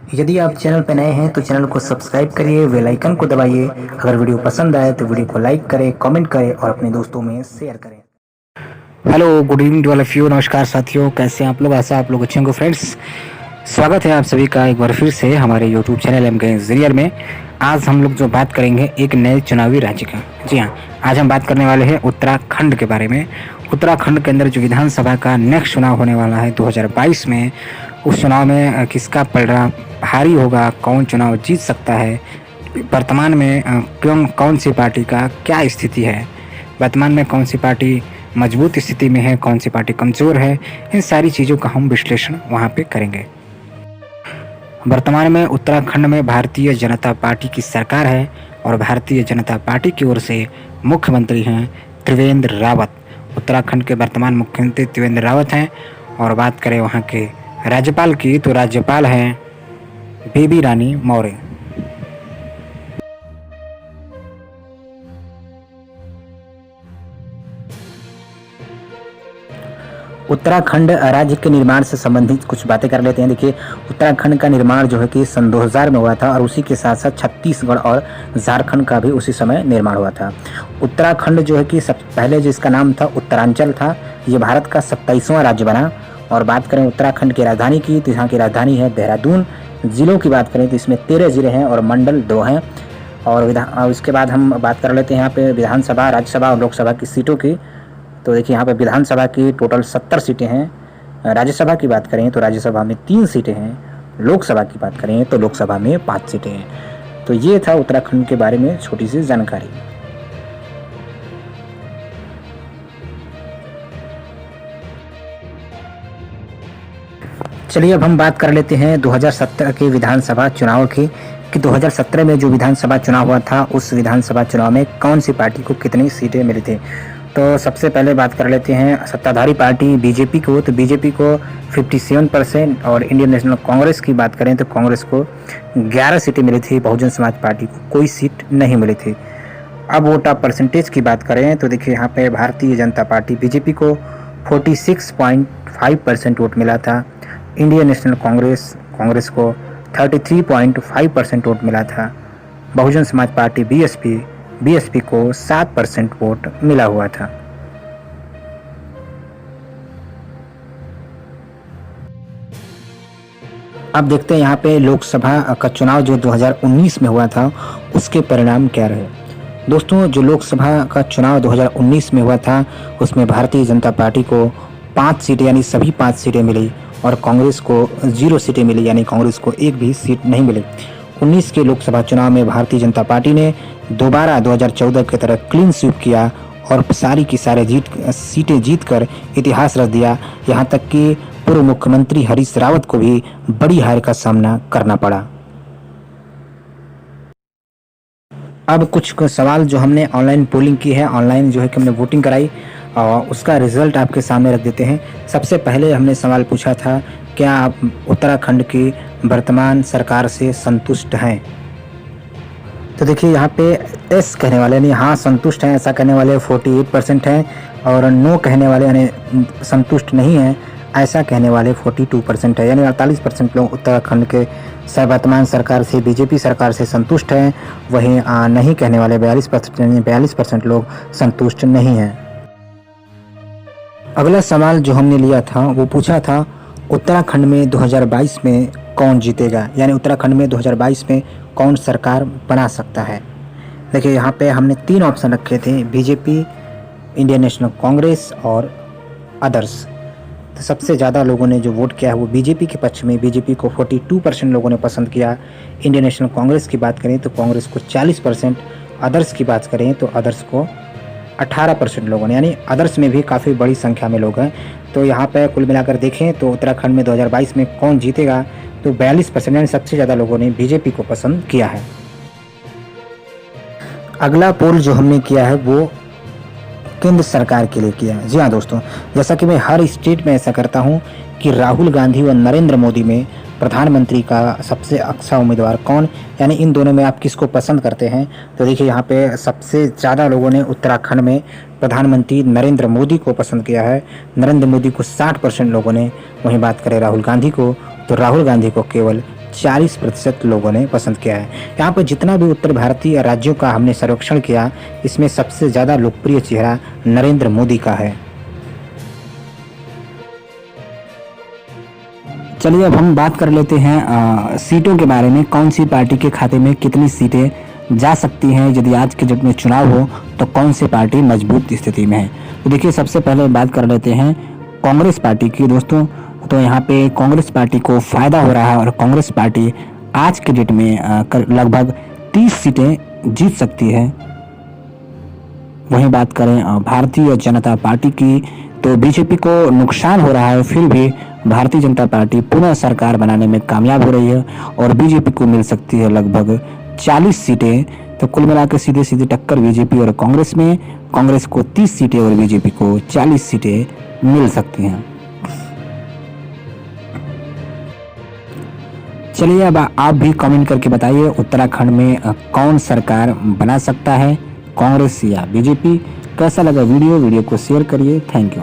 यदि आप चैनल पर नए हैं तो चैनल को सब्सक्राइब करिए, बेल आइकन को दबाइए। अगर वीडियो पसंद आए तो वीडियो को लाइक करें, कमेंट करें और अपने दोस्तों में शेयर करें। Hello, good evening to all of you. नमस्कार साथियों, कैसे हैं आप लोग? आशा आप लोग अच्छे होंगे। फ्रेंड्स, स्वागत है आप सभी का एक बार फिर से हमारे यूट्यूब चैनल एम के इंजीनियर में। आज हम लोग जो बात करेंगे एक नए चुनावी राज्य का। जी हाँ, आज हम बात करने वाले हैं उत्तराखंड के बारे में। उत्तराखंड के अंदर जो विधानसभा का नेक्स्ट चुनाव होने वाला है 2022 में, उस चुनाव में किसका पलड़ा भारी होगा, कौन चुनाव जीत सकता है, वर्तमान में कौन सी पार्टी का क्या स्थिति है, वर्तमान में कौन सी पार्टी मजबूत स्थिति में है, कौन सी पार्टी कमज़ोर है, इन सारी चीज़ों का हम विश्लेषण वहाँ पे करेंगे। वर्तमान में उत्तराखंड में भारतीय जनता पार्टी की सरकार है और भारतीय जनता पार्टी की ओर से मुख्यमंत्री हैं त्रिवेंद्र रावत। उत्तराखंड के वर्तमान मुख्यमंत्री त्रिवेंद्र रावत हैं। और बात करें वहाँ के राज्यपाल की तो राज्यपाल हैं बेबी रानी मौर्य। उत्तराखंड राज्य के निर्माण से संबंधित कुछ बातें कर लेते हैं। देखिए, उत्तराखंड का निर्माण जो है कि सन 2000 में हुआ था और उसी के साथ साथ छत्तीसगढ़ और झारखंड का भी उसी समय निर्माण हुआ था। उत्तराखंड जो है कि सब पहले जिसका नाम था उत्तरांचल था, ये भारत का 27वां राज्य बना। और बात करें उत्तराखंड की राजधानी की तो यहाँ की राजधानी है देहरादून। ज़िलों की बात करें तो इसमें 13 ज़िले हैं और मंडल 2 हैं। और उसके बाद हम बात कर लेते हैं यहाँ पे विधानसभा, राज्यसभा और लोकसभा की सीटों की। तो देखिए, यहाँ पे विधानसभा की टोटल 70 सीटें हैं। राज्यसभा की बात करें तो राज्यसभा में 3 सीटें हैं। लोकसभा की बात करें तो लोकसभा में 5 सीटें हैं। तो ये था उत्तराखंड के बारे में छोटी सी जानकारी। चलिए अब हम बात कर लेते हैं 2017 के विधानसभा चुनाव की कि 2017 में जो विधानसभा चुनाव हुआ था, उस विधानसभा चुनाव में कौन सी पार्टी को कितनी सीटें मिली थी। तो सबसे पहले बात कर लेते हैं सत्ताधारी पार्टी बीजेपी को। तो बीजेपी को 57% और इंडियन नेशनल कांग्रेस की बात करें तो कांग्रेस को 11 सीटें मिली थी। बहुजन समाज पार्टी को कोई सीट नहीं मिली थी। अब वोट ऑफ परसेंटेज की बात करें तो देखिए, यहाँ पे भारतीय जनता पार्टी बीजेपी को 46.5% वोट मिला था। इंडियन नेशनल कांग्रेस को 33.5% वोट मिला था। बहुजन समाज पार्टी बीएसपी को 7% वोट मिला हुआ था। अब देखते हैं यहाँ पे लोकसभा का चुनाव जो 2019 में हुआ था, उसके परिणाम क्या रहे। दोस्तों, जो लोकसभा का चुनाव 2019 में हुआ था, उसमें भारतीय जनता पार्टी को 5 सीटें यानी सभी 5 सीटें मिली और कांग्रेस को 0 सीटें मिली, यानी कांग्रेस को एक भी सीट नहीं मिली। 19 के लोकसभा चुनाव में भारतीय जनता पार्टी ने दोबारा 2014 की तरह क्लीन स्वीप किया और सारी की सारी सीटें जीतकर इतिहास रच दिया। यहां तक कि पूर्व मुख्यमंत्री हरीश रावत को भी बड़ी हार का सामना करना पड़ा। अब कुछ सवाल जो हमने ऑनलाइन पोलिंग की है, ऑनलाइन जो है कि हमने वोटिंग कराई, उसका रिजल्ट आपके सामने रख देते हैं। सबसे पहले हमने सवाल पूछा था, क्या आप उत्तराखंड की वर्तमान सरकार से संतुष्ट हैं? तो देखिए, यहाँ पे एस कहने वाले यानी हाँ संतुष्ट हैं ऐसा कहने वाले 48% हैं और नो कहने वाले यानी संतुष्ट नहीं हैं ऐसा कहने वाले 42% है। यानी 48% लोग उत्तराखंड के वर्तमान सरकार से, बीजेपी सरकार से संतुष्ट हैं। वहीं नहीं कहने वाले 42% लोग संतुष्ट नहीं हैं। अगला सवाल जो हमने लिया था वो पूछा था, उत्तराखंड में 2022 में कौन जीतेगा, यानी उत्तराखंड में 2022 में कौन सरकार बना सकता है। देखिए, यहाँ पे हमने 3 ऑप्शन रखे थे, बीजेपी, इंडियन नेशनल कांग्रेस और अदर्स। तो सबसे ज़्यादा लोगों ने जो वोट किया है वो बीजेपी के पक्ष में। बीजेपी को 42% लोगों ने पसंद किया। इंडियन नेशनल कांग्रेस की बात करें तो कांग्रेस को 40%, अदर्स की बात करें तो अदर्स को 18% लोगों ने, यानी अदर्स में भी काफ़ी बड़ी संख्या में लोग हैं। तो यहाँ पर कुल मिलाकर देखें तो उत्तराखंड में 2022 में कौन जीतेगा, तो 42% यानी सबसे ज़्यादा लोगों ने बीजेपी को पसंद किया है। अगला पोल जो हमने किया है वो केंद्र सरकार के लिए किया है। जी हाँ दोस्तों, जैसा कि मैं हर स्टेट में ऐसा करता हूँ कि राहुल गांधी और नरेंद्र मोदी में प्रधानमंत्री का सबसे अच्छा उम्मीदवार कौन, यानी इन दोनों में आप किसको पसंद करते हैं। तो देखिए, यहाँ पे सबसे ज़्यादा लोगों ने उत्तराखंड में प्रधानमंत्री नरेंद्र मोदी को पसंद किया है। नरेंद्र मोदी को 60% लोगों ने। वहीं बात करें राहुल गांधी को तो राहुल गांधी को केवल 40% लोगों ने पसंद किया है। यहाँ पर जितना भी उत्तर भारतीय राज्यों का हमने सर्वेक्षण किया, इसमें सबसे ज़्यादा लोकप्रिय चेहरा नरेंद्र मोदी का है। चलिए अब हम बात कर लेते हैं सीटों के बारे में, कौन सी पार्टी के खाते में कितनी सीटें जा सकती हैं यदि आज के डेट में चुनाव हो तो कौन सी पार्टी मजबूत स्थिति में है। तो देखिए सबसे पहले बात कर लेते हैं कांग्रेस पार्टी की दोस्तों। तो यहाँ पे कांग्रेस पार्टी को फायदा हो रहा है और कांग्रेस पार्टी आज के डेट में लगभग 30 सीटें जीत सकती है। वहीं बात करें भारतीय जनता पार्टी की, तो बीजेपी को नुकसान हो रहा है, फिर भी भारतीय जनता पार्टी पुनः सरकार बनाने में कामयाब हो रही है और बीजेपी को मिल सकती है लगभग 40 सीटें। तो कुल मिलाकर सीधे सीधे टक्कर बीजेपी और कांग्रेस में, कांग्रेस को 30 सीटें और बीजेपी को 40 सीटें मिल सकती हैं। चलिए अब आप भी कमेंट करके बताइए उत्तराखंड में कौन सरकार बना सकता है, कांग्रेस या बीजेपी। कैसा लगा वीडियो को शेयर करिए। Thank you.